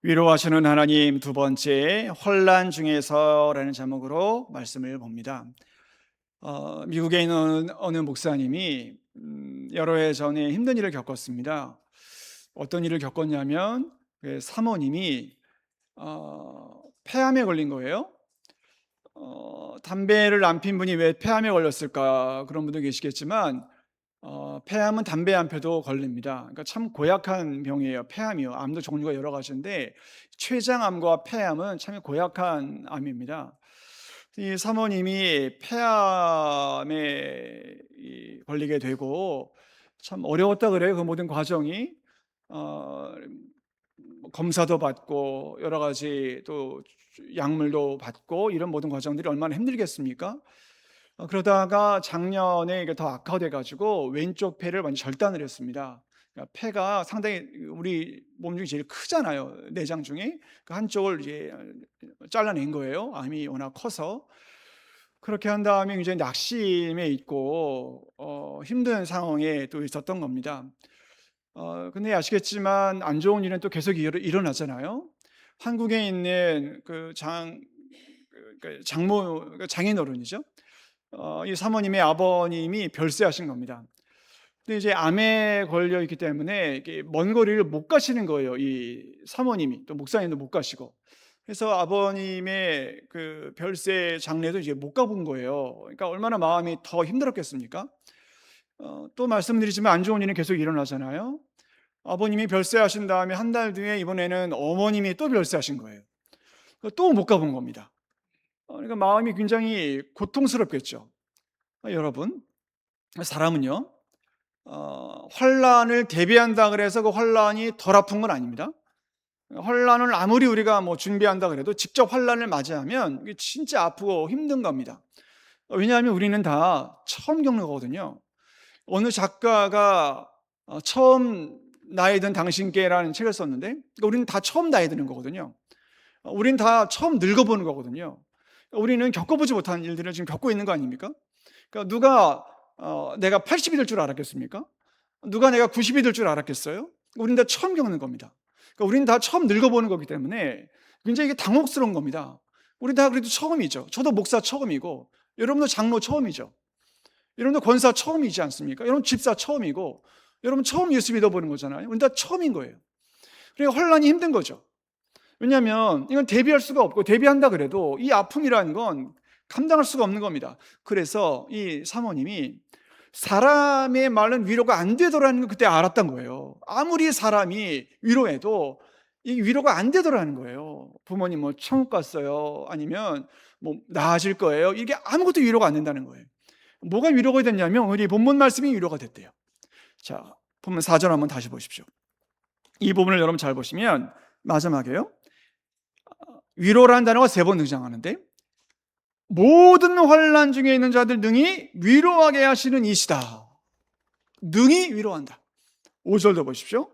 위로하시는 하나님 두 번째 혼란 중에서라는 제목으로 말씀을 봅니다. 미국에 있는 어느 목사님이 여러 해 전에 힘든 일을 겪었습니다. 어떤 일을 겪었냐면 그 사모님이 폐암에 걸린 거예요. 담배를 안 핀 분이 왜 폐암에 걸렸을까 그런 분도 계시겠지만 폐암은 담배 안 펴도 걸립니다. 그러니까 참 고약한 병이에요. 폐암이요. 암도 종류가 여러 가지인데 췌장암과 폐암은 참 고약한 암입니다. 이 사모님이 폐암에 걸리게 되고 참 어려웠다 그래요. 그 모든 과정이 어, 검사도 받고 여러 가지 또 약물도 받고 이런 모든 과정들이 얼마나 힘들겠습니까? 그러다가 작년에 이게 더 악화돼 가지고 왼쪽 폐를 완전 절단을 했습니다. 그러니까 폐가 상당히 우리 몸 중에 제일 크잖아요, 내장 중에. 그 한쪽을 이제 잘라낸 거예요, 암이 워낙 커서. 그렇게 한 다음에 이제 낙심해 있고 힘든 상황에 또 있었던 겁니다. 근데 아시겠지만 안 좋은 일은 또 계속 일어나잖아요. 한국에 있는 장모 장인어른이죠. 이 사모님의 아버님이 별세하신 겁니다. 근데 이제 암에 걸려 있기 때문에 이게 먼 거리를 못 가시는 거예요. 이 사모님이 또 목사님도 못 가시고. 그래서 아버님의 그 별세 장례도 이제 못 가본 거예요. 그러니까 얼마나 마음이 더 힘들었겠습니까? 또 말씀드리지만 안 좋은 일은 계속 일어나잖아요. 아버님이 별세하신 다음에 한 달 뒤에 이번에는 어머님이 또 별세하신 거예요. 또 못 가본 겁니다. 그러니까 마음이 굉장히 고통스럽겠죠. 여러분, 사람은요, 환란을 대비한다 그래서 그 환란이 덜 아픈 건 아닙니다. 환란을 아무리 우리가 뭐 준비한다 그래도 직접 환란을 맞이하면 이게 진짜 아프고 힘든 겁니다. 왜냐하면 우리는 다 처음 겪는 거거든요. 어느 작가가 처음 나이 든 당신께라는 책을 썼는데, 그러니까 우리는 다 처음 나이 드는 거거든요. 우리는 다 처음 늙어보는 거거든요. 우리는 겪어보지 못한 일들을 지금 겪고 있는 거 아닙니까? 그러니까 누가 내가 80이 될 줄 알았겠습니까? 누가 내가 90이 될 줄 알았겠어요? 우린 다 처음 겪는 겁니다. 그러니까 우린 다 처음 늙어보는 거기 때문에 굉장히 이게 당혹스러운 겁니다. 우리 다 그래도 처음이죠. 저도 목사 처음이고 여러분도 장로 처음이죠. 여러분도 권사 처음이지 않습니까? 여러분 집사 처음이고 여러분 처음 예수 믿어보는 거잖아요. 우린 다 처음인 거예요. 그러니까 혼란이 힘든 거죠. 왜냐하면 이건 대비할 수가 없고 대비한다 그래도 이 아픔이라는 건 감당할 수가 없는 겁니다. 그래서 이 사모님이 사람의 말은 위로가 안 되더라는 걸 그때 알았던 거예요. 아무리 사람이 위로해도 이 위로가 안 되더라는 거예요. 부모님 뭐 천국 갔어요. 아니면 뭐 나아질 거예요. 이게 아무것도 위로가 안 된다는 거예요. 뭐가 위로가 됐냐면 우리 본문 말씀이 위로가 됐대요. 자, 본문 4절 한번 다시 보십시오. 이 부분을 여러분 잘 보시면 마지막에요. 위로라는 단어가 3번 등장하는데 모든 환난 중에 있는 자들 능히 위로하게 하시는 이시다. 능히 위로한다. 5절도 보십시오.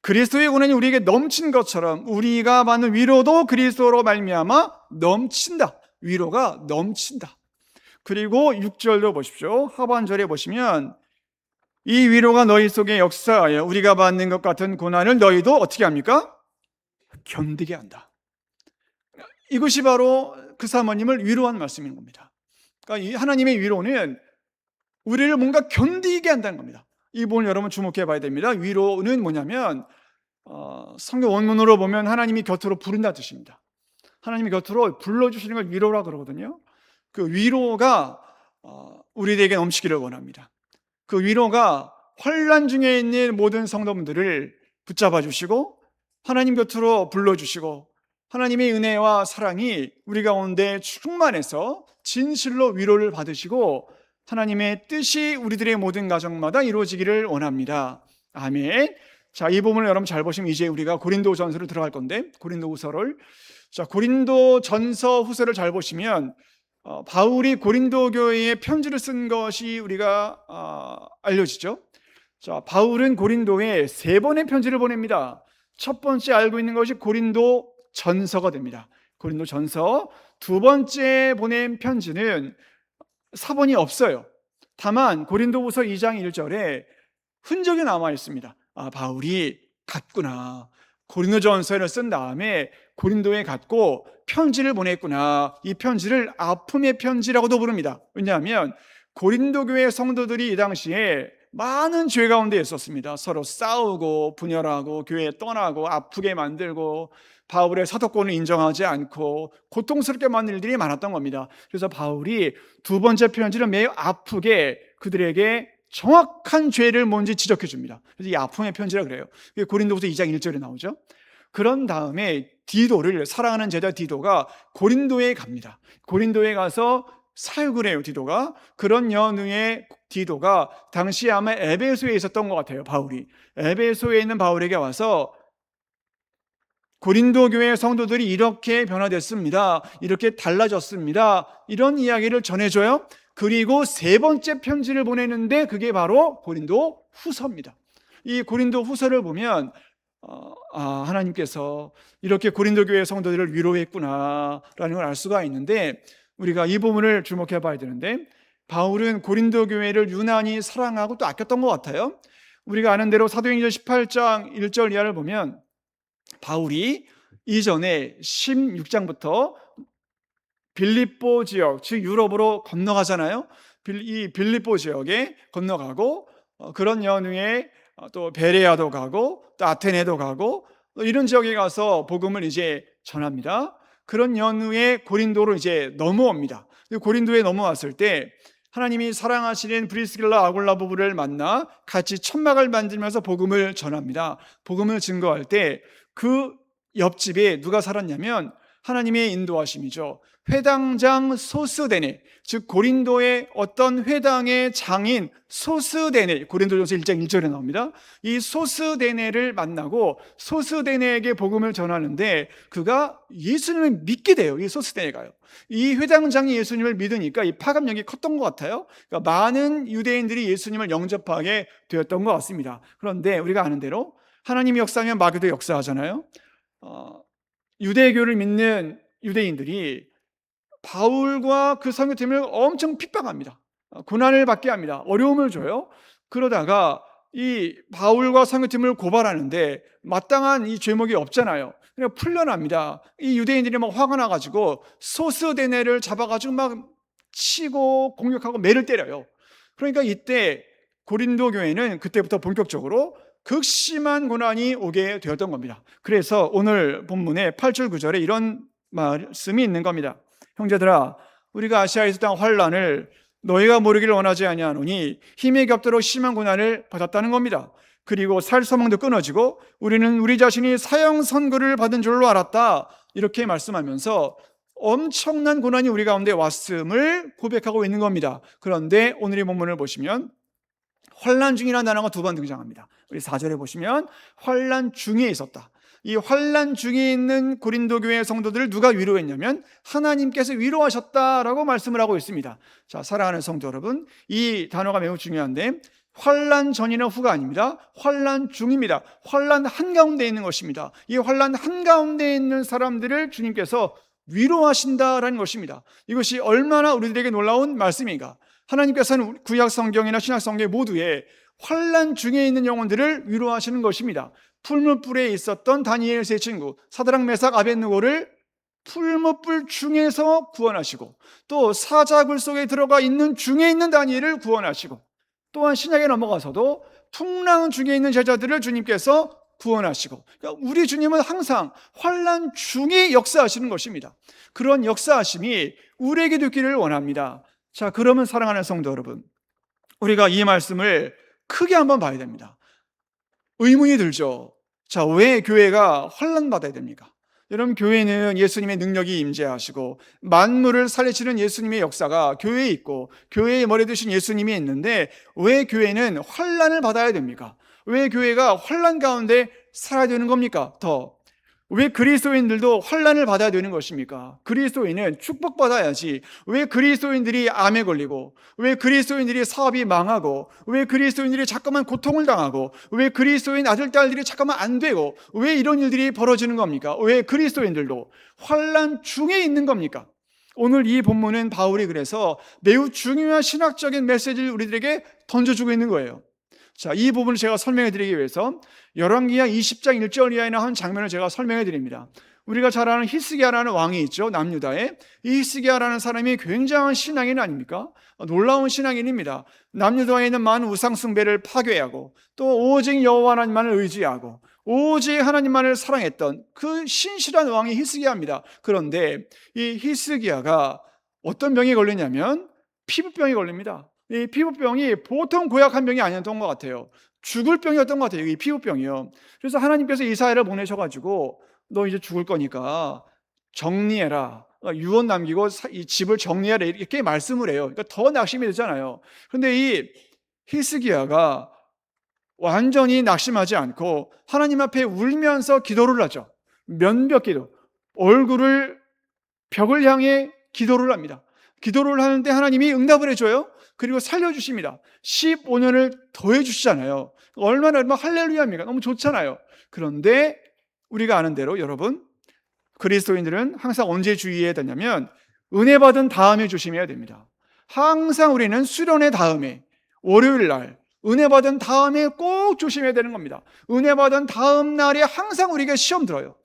그리스도의 고난이 우리에게 넘친 것처럼 우리가 받는 위로도 그리스도로 말미암아 넘친다. 위로가 넘친다. 그리고 6절도 보십시오. 하반절에 보시면 이 위로가 너희 속에 역사하여 우리가 받는 것 같은 고난을 너희도 어떻게 합니까? 견디게 한다. 이것이 바로 그 사모님을 위로한 말씀인 겁니다. 그러니까 이 하나님의 위로는 우리를 뭔가 견디게 한다는 겁니다. 이 부분 여러분 주목해 봐야 됩니다. 위로는 뭐냐면 성경 원문으로 보면 하나님이 곁으로 부른다 뜻입니다. 하나님이 곁으로 불러주시는 걸 위로라 그러거든요. 그 위로가 우리에게 넘치기를 원합니다. 그 위로가 환난 중에 있는 모든 성도분들을 붙잡아 주시고 하나님 곁으로 불러주시고 하나님의 은혜와 사랑이 우리 가운데 충만해서 진실로 위로를 받으시고 하나님의 뜻이 우리들의 모든 가정마다 이루어지기를 원합니다. 아멘. 자, 이 부분을 여러분 잘 보시면 이제 우리가 고린도전서로 들어갈 건데 고린도후서를 고린도전서 후서를 잘 보시면 바울이 고린도 교회에 편지를 쓴 것이 우리가 알려지죠. 자, 바울은 고린도에 3번의 편지를 보냅니다. 첫 번째 알고 있는 것이 고린도 전서가 됩니다. 고린도 전서. 두 번째 보낸 편지는 사본이 없어요. 다만 고린도후서 2장 1절에 흔적이 남아 있습니다. 바울이 갔구나. 고린도전서를 쓴 다음에 고린도에 갔고 편지를 보냈구나. 이 편지를 아픔의 편지라고도 부릅니다. 왜냐하면 고린도 교회 성도들이 이 당시에 많은 죄 가운데 있었습니다. 서로 싸우고 분열하고 교회 떠나고 아프게 만들고 바울의 사도권을 인정하지 않고 고통스럽게 만든 일들이 많았던 겁니다. 그래서 바울이 두 번째 편지를 매우 아프게 그들에게 정확한 죄를 뭔지 지적해 줍니다. 그래서 이 아픔의 편지라 그래요. 고린도후서 2장 1절에 나오죠. 그런 다음에 디도를, 사랑하는 제자 디도가 고린도에 갑니다. 고린도에 가서 사역을 해요. 디도가. 그런 연후에 디도가 당시에 아마 에베소에 있었던 것 같아요. 바울이 에베소에 있는 바울에게 와서 고린도 교회 성도들이 이렇게 변화됐습니다. 이렇게 달라졌습니다. 이런 이야기를 전해줘요. 그리고 세 번째 편지를 보내는데 그게 바로 고린도 후서입니다. 이 고린도 후서를 보면 하나님께서 이렇게 고린도 교회 성도들을 위로했구나라는 걸 알 수가 있는데, 우리가 이 부분을 주목해 봐야 되는데, 바울은 고린도 교회를 유난히 사랑하고 또 아꼈던 것 같아요. 우리가 아는 대로 사도행전 18장 1절 이하를 보면 바울이 이전에 16장부터 빌립보 지역, 즉 유럽으로 건너가잖아요. 이 빌립보 지역에 건너가고 그런 연후에 또 베레아도 가고 또 아테네도 가고 이런 지역에 가서 복음을 이제 전합니다. 그런 연후에 고린도로 이제 넘어옵니다. 고린도에 넘어왔을 때 하나님이 사랑하시는 브리스길라 아굴라 부부를 만나 같이 천막을 만들면서 복음을 전합니다. 복음을 증거할 때 그 옆집에 누가 살았냐면 하나님의 인도하심이죠. 회당장 소스데네, 즉 고린도의 어떤 회당의 장인 소스데네, 고린도전서 1장 1절에 나옵니다. 이 소스데네를 만나고 소스데네에게 복음을 전하는데 그가 예수님을 믿게 돼요. 이 소스데네가요. 이 회당장이 예수님을 믿으니까 이 파급력이 컸던 것 같아요. 그러니까 많은 유대인들이 예수님을 영접하게 되었던 것 같습니다. 그런데 우리가 아는 대로 하나님이 역사하면 마귀도 역사하잖아요. 유대교를 믿는 유대인들이 바울과 그 선교팀을 엄청 핍박합니다. 고난을 받게 합니다. 어려움을 줘요. 그러다가 이 바울과 선교팀을 고발하는데 마땅한 이 죄목이 없잖아요. 그냥 풀려납니다. 이 유대인들이 막 화가 나가지고 소스데네를 잡아가지고 막 치고 공격하고 매를 때려요. 그러니까 이때 고린도 교회는 그때부터 본격적으로 극심한 고난이 오게 되었던 겁니다. 그래서 오늘 본문의 8절 9절에 이런 말씀이 있는 겁니다. 형제들아, 우리가 아시아에서 당한 환난을 너희가 모르기를 원하지 아니하노니 힘에 겹도록 심한 고난을 받았다는 겁니다. 그리고 살 소망도 끊어지고 우리는 우리 자신이 사형 선고를 받은 줄로 알았다, 이렇게 말씀하면서 엄청난 고난이 우리 가운데 왔음을 고백하고 있는 겁니다. 그런데 오늘의 본문을 보시면 환난 중이라는 단어가 두 번 등장합니다. 우리 4절에 보시면 환난 중에 있었다. 이 환난 중에 있는 고린도 교회 성도들을 누가 위로했냐면 하나님께서 위로하셨다라고 말씀을 하고 있습니다. 자, 사랑하는 성도 여러분, 이 단어가 매우 중요한데 환난 전이나 후가 아닙니다. 환난 중입니다. 환난 한가운데 있는 것입니다. 이 환난 한가운데 있는 사람들을 주님께서 위로하신다라는 것입니다. 이것이 얼마나 우리들에게 놀라운 말씀인가. 하나님께서는 구약 성경이나 신약 성경 모두에 환난 중에 있는 영혼들을 위로하시는 것입니다. 풀무불에 있었던 다니엘 세 친구 사드락 메삭 아벳느고를 풀무불 중에서 구원하시고, 또 사자굴 속에 들어가 있는 중에 있는 다니엘을 구원하시고, 또한 신약에 넘어가서도 풍랑 중에 있는 제자들을 주님께서 구원하시고, 그러니까 우리 주님은 항상 환난 중에 역사하시는 것입니다. 그런 역사하심이 우리에게도 있기를 원합니다. 자, 그러면 사랑하는 성도 여러분, 우리가 이 말씀을 크게 한번 봐야 됩니다. 의문이 들죠. 자, 왜 교회가 환난받아야 됩니까? 여러분, 교회는 예수님의 능력이 임재하시고 만물을 살리시는 예수님의 역사가 교회에 있고 교회에 머리 드신 예수님이 있는데 왜 교회는 환난을 받아야 됩니까? 왜 교회가 환난 가운데 살아야 되는 겁니까? 왜 그리스도인들도 환난을 받아야 되는 것입니까? 그리스도인은 축복받아야지. 왜 그리스도인들이 암에 걸리고, 왜 그리스도인들이 사업이 망하고, 왜 그리스도인들이 자꾸만 고통을 당하고, 왜 그리스도인 아들, 딸들이 자꾸만 안 되고, 왜 이런 일들이 벌어지는 겁니까? 왜 그리스도인들도 환난 중에 있는 겁니까? 오늘 이 본문은 바울이 그래서 매우 중요한 신학적인 메시지를 우리들에게 던져주고 있는 거예요. 자, 이 부분을 제가 설명해 드리기 위해서 열왕기하 20장 1절 이하에 나온 장면을 제가 설명해 드립니다. 우리가 잘 아는 히스기야라는 왕이 있죠. 남유다에. 이 히스기야라는 사람이 굉장한 신앙인 아닙니까? 놀라운 신앙인입니다. 남유다에 있는 많은 우상 숭배를 파괴하고 또 오직 여호와 하나님만을 의지하고 오직 하나님만을 사랑했던 그 신실한 왕이 히스기야입니다. 그런데 이 히스기야가 어떤 병이 걸리냐면 피부병이 걸립니다. 이 피부병이 보통 고약한 병이 아니었던 것 같아요. 죽을 병이었던 것 같아요. 이 피부병이요. 그래서 하나님께서 이사야를 보내셔가지고 너 이제 죽을 거니까 정리해라. 유언 남기고 이 집을 정리하라. 이렇게 말씀을 해요. 그러니까 더 낙심이 되잖아요. 그런데 이 히스기야가 완전히 낙심하지 않고 하나님 앞에 울면서 기도를 하죠. 면벽 기도. 얼굴을 벽을 향해 기도를 합니다. 기도를 하는데 하나님이 응답을 해줘요. 그리고 살려주십니다. 15년을 더해주시잖아요. 얼마나 할렐루야입니까? 너무 좋잖아요. 그런데 우리가 아는 대로 여러분, 그리스도인들은 항상 언제 주의해야 되냐면 은혜 받은 다음에 조심해야 됩니다. 항상 우리는 수련의 다음에, 월요일 날 은혜 받은 다음에 꼭 조심해야 되는 겁니다. 은혜 받은 다음 날에 항상 우리가 시험 들어요.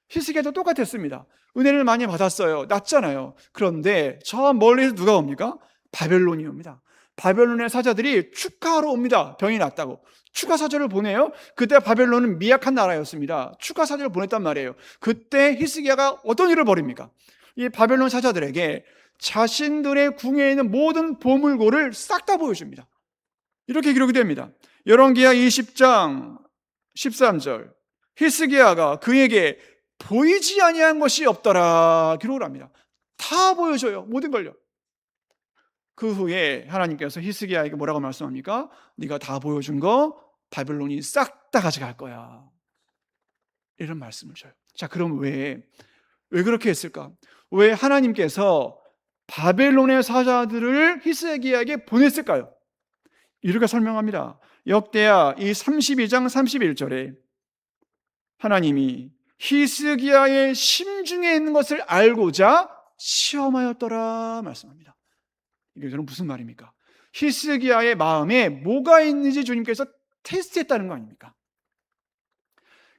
히스기야도 똑같았습니다. 은혜를 많이 받았어요. 낫잖아요. 그런데 저 멀리서 누가 옵니까? 바벨론이 옵니다. 바벨론의 사자들이 축하하러 옵니다. 병이 낫다고. 축하 사절을 보내요. 그때 바벨론은 미약한 나라였습니다. 축하 사절을 보냈단 말이에요. 그때 히스기야가 어떤 일을 벌입니까? 이 바벨론 사자들에게 자신들의 궁에 있는 모든 보물고를 싹 다 보여줍니다. 이렇게 기록이 됩니다. 열왕기하 20장 13절 히스기야가 그에게 보이지 아니한 것이 없더라 기록을 합니다. 다 보여줘요. 모든 걸요. 그 후에 하나님께서 히스기야에게 뭐라고 말씀합니까? 네가 다 보여준 거 바벨론이 싹 다 가져갈 거야. 이런 말씀을 줘요. 자, 그럼 왜 그렇게 했을까? 왜 하나님께서 바벨론의 사자들을 히스기야에게 보냈을까요? 이렇게 설명합니다. 역대하 이 32장 31절에 하나님이 히스기야의 심중에 있는 것을 알고자 시험하였더라 말씀합니다. 이게 저는 무슨 말입니까? 히스기야의 마음에 뭐가 있는지 주님께서 테스트했다는 거 아닙니까?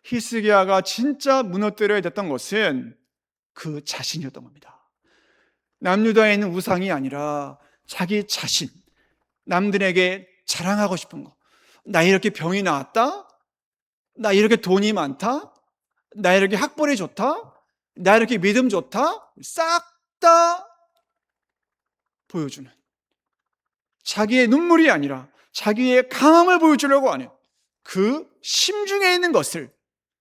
히스기야가 진짜 무너뜨려야 됐던 것은 그 자신이었던 겁니다. 남유다에 있는 우상이 아니라 자기 자신, 남들에게 자랑하고 싶은 거. 나 이렇게 병이 나았다? 나 이렇게 돈이 많다? 나 이렇게 학벌이 좋다? 나 이렇게 믿음 좋다? 싹 다 보여주는, 자기의 눈물이 아니라 자기의 강함을 보여주려고 하는 그 심중에 있는 것을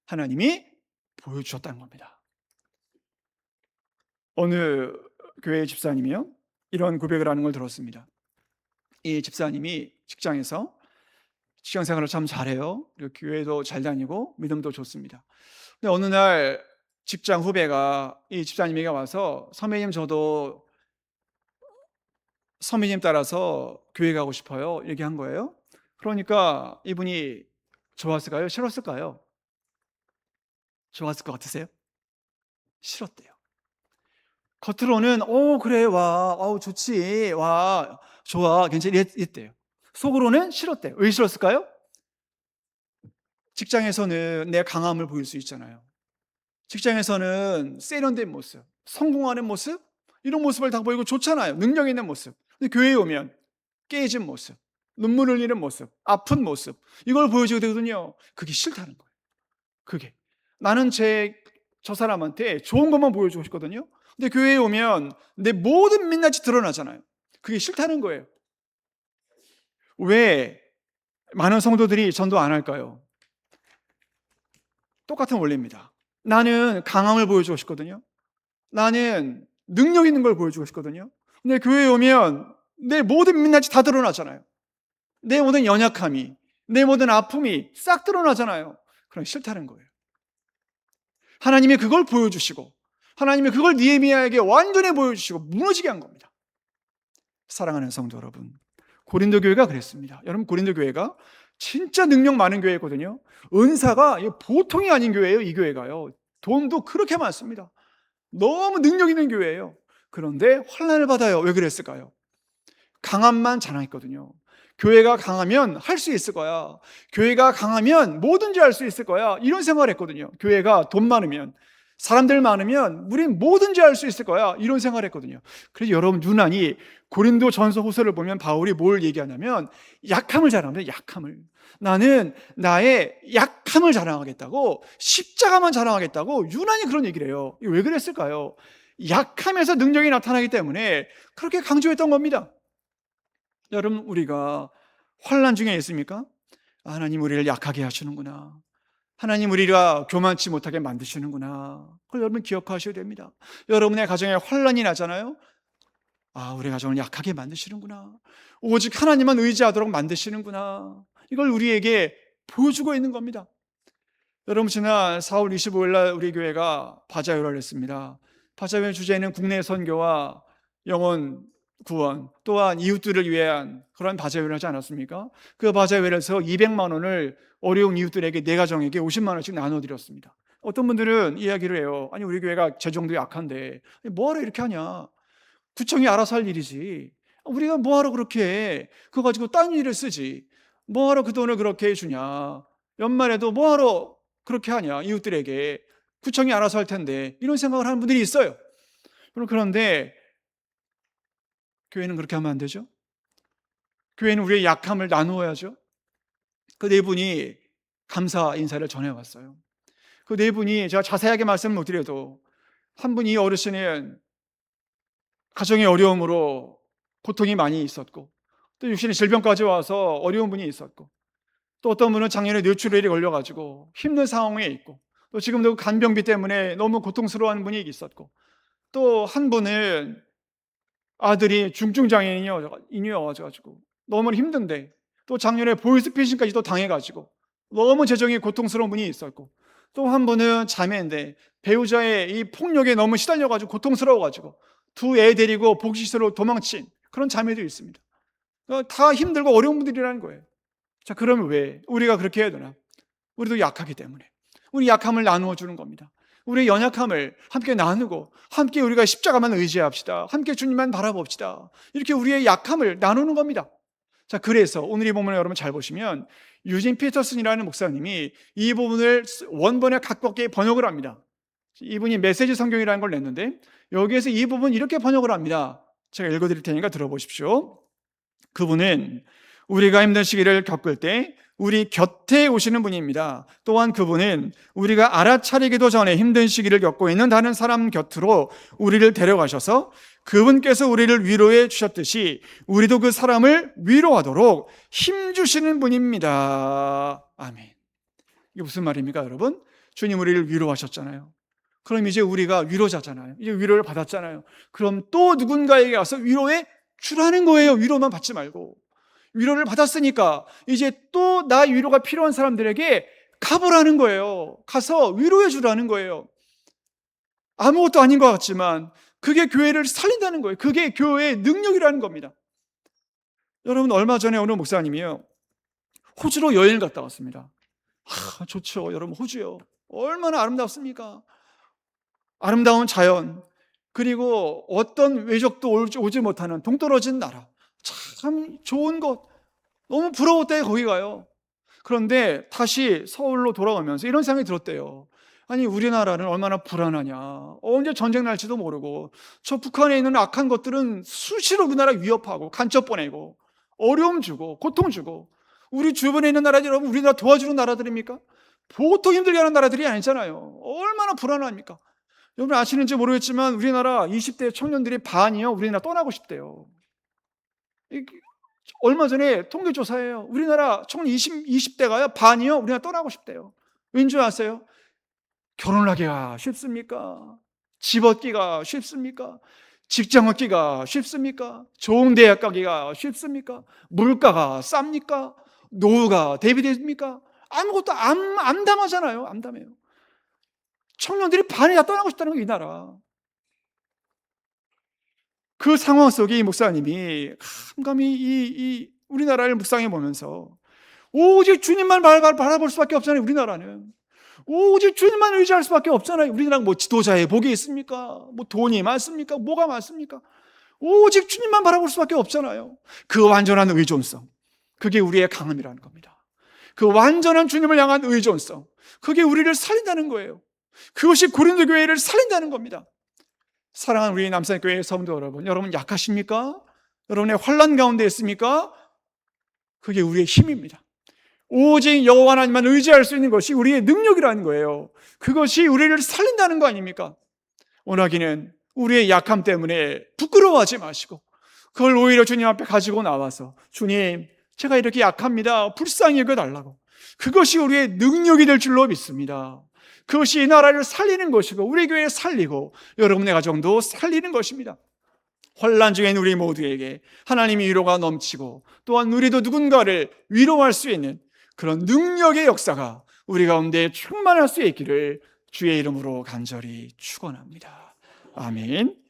하나님이 보여주셨다는 겁니다. 어느 교회 집사님이요, 이런 고백을 하는 걸 들었습니다. 이 집사님이 직장에서 직장 생활을 참 잘해요. 그리고 교회도 잘 다니고 믿음도 좋습니다. 근데 어느 날 직장 후배가 이 집사님에게 와서 선배님, 저도 선배님 따라서 교회 가고 싶어요. 얘기한 거예요. 그러니까 이분이 좋았을까요? 싫었을까요? 좋았을 것 같으세요? 싫었대요. 겉으로는 그래, 와, 좋지, 와, 좋아, 괜찮아 이랬대요. 속으로는 싫었대요. 왜 싫었을까요? 직장에서는 내 강함을 보일 수 있잖아요. 직장에서는 세련된 모습, 성공하는 모습, 이런 모습을 다 보이고 좋잖아요. 능력 있는 모습. 근데 교회에 오면 깨진 모습, 눈물 흘리는 모습, 아픈 모습, 이걸 보여주게 되거든요. 그게 싫다는 거예요. 그게 나는 저 사람한테 좋은 것만 보여주고 싶거든요. 근데 교회에 오면 내 모든 민낯이 드러나잖아요. 그게 싫다는 거예요. 왜 많은 성도들이 전도 안 할까요? 똑같은 원리입니다. 나는 강함을 보여주고 싶거든요. 나는 능력 있는 걸 보여주고 싶거든요. 근데 교회에 오면 내 모든 민낯이 다 드러나잖아요. 내 모든 연약함이, 내 모든 아픔이 싹 드러나잖아요. 그럼 싫다는 거예요. 하나님이 그걸 보여주시고, 하나님이 그걸 느헤미야에게 완전히 보여주시고 무너지게 한 겁니다. 사랑하는 성도 여러분, 고린도 교회가 그랬습니다. 여러분, 고린도 교회가 진짜 능력 많은 교회거든요. 은사가 보통이 아닌 교회예요. 이 교회가요. 돈도 그렇게 많습니다. 너무 능력 있는 교회예요. 그런데 환난을 받아요. 왜 그랬을까요? 강함만 자랑했거든요. 교회가 강하면 할 수 있을 거야. 교회가 강하면 뭐든지 할 수 있을 거야. 이런 생각을 했거든요. 교회가 돈 많으면, 사람들 많으면 우린 뭐든지 할 수 있을 거야. 이런 생각을 했거든요. 그래서 여러분 유난히 고린도 전서 후서를 보면 바울이 뭘 얘기하냐면 약함을 자랑합니다. 약함을. 나는 나의 약함을 자랑하겠다고, 십자가만 자랑하겠다고 유난히 그런 얘기를 해요. 왜 그랬을까요? 약함에서 능력이 나타나기 때문에 그렇게 강조했던 겁니다. 여러분, 우리가 환난 중에 있습니까? 하나님 우리를 약하게 하시는구나. 하나님 우리가 교만치 못하게 만드시는구나. 그걸 여러분 기억하셔야 됩니다. 여러분의 가정에 환난이 나잖아요. 우리 가정을 약하게 만드시는구나. 오직 하나님만 의지하도록 만드시는구나. 이걸 우리에게 보여주고 있는 겁니다. 여러분, 지난 4월 25일 날 우리 교회가 바자회를 했습니다. 바자회 주제는 국내 선교와 영혼 구원, 또한 이웃들을 위한 그런 바자회를 하지 않았습니까? 그 바자회에서 200만 원을 어려운 이웃들에게, 네 가정에게 50만 원씩 나눠드렸습니다. 어떤 분들은 이야기를 해요. 아니, 우리 교회가 재정도 약한데 뭐하러 이렇게 하냐? 구청이 알아서 할 일이지. 우리가 뭐하러 그렇게 해? 그거 가지고 딴 일을 쓰지. 뭐하러 그 돈을 그렇게 해주냐? 연말에도 뭐하러 그렇게 하냐? 이웃들에게. 구청이 알아서 할 텐데. 이런 생각을 하는 분들이 있어요. 그런데 교회는 그렇게 하면 안 되죠. 교회는 우리의 약함을 나누어야죠. 그 네 분이 감사 인사를 전해왔어요. 그 네 분이 제가 자세하게 말씀을 못 드려도, 한 분이 어르신은 가정의 어려움으로 고통이 많이 있었고, 또 육신의 질병까지 와서 어려운 분이 있었고, 또 어떤 분은 작년에 뇌출혈이 걸려가지고 힘든 상황에 있고, 또 지금도 간병비 때문에 너무 고통스러워하는 분이 있었고, 또 한 분은 아들이 중증장애인이어가지고 너무 힘든데, 또 작년에 보이스피싱까지도 당해가지고 너무 재정이 고통스러운 분이 있었고, 또 한 분은 자매인데 배우자의 이 폭력에 너무 시달려가지고 고통스러워가지고 두 애 데리고 복지시설로 도망친 그런 자매도 있습니다. 다 힘들고 어려운 분들이라는 거예요. 자, 그러면 왜 우리가 그렇게 해야 되나? 우리도 약하기 때문에. 우리 약함을 나누어 주는 겁니다. 우리의 연약함을 함께 나누고, 함께 우리가 십자가만 의지합시다. 함께 주님만 바라봅시다. 이렇게 우리의 약함을 나누는 겁니다. 자, 그래서 오늘 이 본문을 여러분 잘 보시면 유진 피터슨이라는 목사님이 이 부분을 원본에 가깝게 번역을 합니다. 이분이 메시지 성경이라는 걸 냈는데, 여기에서 이 부분 이렇게 번역을 합니다. 제가 읽어드릴 테니까 들어보십시오. 그분은 우리가 힘든 시기를 겪을 때 우리 곁에 오시는 분입니다. 또한 그분은 우리가 알아차리기도 전에 힘든 시기를 겪고 있는 다른 사람 곁으로 우리를 데려가셔서 그분께서 우리를 위로해 주셨듯이 우리도 그 사람을 위로하도록 힘주시는 분입니다. 아멘. 이게 무슨 말입니까, 여러분? 주님 우리를 위로하셨잖아요. 그럼 이제 우리가 위로자잖아요. 이제 위로를 받았잖아요. 그럼 또 누군가에게 가서 위로해 주라는 거예요. 위로만 받지 말고. 위로를 받았으니까 이제 또 나 위로가 필요한 사람들에게 가보라는 거예요. 가서 위로해 주라는 거예요. 아무것도 아닌 것 같지만 그게 교회를 살린다는 거예요. 그게 교회의 능력이라는 겁니다. 여러분, 얼마 전에 어느 목사님이요, 호주로 여행을 갔다 왔습니다. 좋죠. 여러분, 호주요. 얼마나 아름답습니까? 아름다운 자연, 그리고 어떤 외적도 오지 못하는 동떨어진 나라. 참 좋은 곳. 너무 부러웠대요, 거기 가요. 그런데 다시 서울로 돌아오면서 이런 생각이 들었대요. 아니, 우리나라는 얼마나 불안하냐. 언제 전쟁 날지도 모르고, 저 북한에 있는 악한 것들은 수시로 우리나라 위협하고 간첩 보내고 어려움 주고 고통 주고, 우리 주변에 있는 나라들, 여러분, 우리나라 도와주는 나라들입니까? 보통 힘들게 하는 나라들이 아니잖아요. 얼마나 불안합니까? 여러분 아시는지 모르겠지만 우리나라 20대 청년들이 반이요, 우리나라 떠나고 싶대요. 얼마 전에 통계조사예요. 우리나라 총 20대가요, 반이요, 우리나라 떠나고 싶대요. 왠지 아세요? 결혼하기가 쉽습니까? 집 얻기가 쉽습니까? 직장 얻기가 쉽습니까? 좋은 대학 가기가 쉽습니까? 물가가 쌉니까? 노후가 대비됩니까? 아무것도 암담하잖아요. 암담해요. 청년들이 반이 다 떠나고 싶다는 게 이 나라. 그 상황 속에 이 목사님이 감감히 이 우리나라를 묵상해 보면서 오직 주님만 바라볼 수밖에 없잖아요. 우리나라는 오직 주님만 의지할 수밖에 없잖아요. 우리나라는 뭐 지도자의 복이 있습니까? 뭐 돈이 많습니까? 뭐가 많습니까? 오직 주님만 바라볼 수밖에 없잖아요. 그 완전한 의존성, 그게 우리의 강함이라는 겁니다. 그 완전한 주님을 향한 의존성, 그게 우리를 살린다는 거예요. 그것이 고린도 교회를 살린다는 겁니다. 사랑하는 우리 남산교회 성도 여러분, 여러분 약하십니까? 여러분의 환난 가운데 있습니까? 그게 우리의 힘입니다. 오직 여호와 하나님만 의지할 수 있는 것이 우리의 능력이라는 거예요. 그것이 우리를 살린다는 거 아닙니까? 원하기는 우리의 약함 때문에 부끄러워하지 마시고 그걸 오히려 주님 앞에 가지고 나와서 주님, 제가 이렇게 약합니다. 불쌍히 여겨달라고. 그것이 우리의 능력이 될 줄로 믿습니다. 그것이 이 나라를 살리는 것이고 우리 교회를 살리고 여러분의 가정도 살리는 것입니다. 환난 중엔 우리 모두에게 하나님의 위로가 넘치고 또한 우리도 누군가를 위로할 수 있는 그런 능력의 역사가 우리 가운데 충만할 수 있기를 주의 이름으로 간절히 축원합니다. 아멘.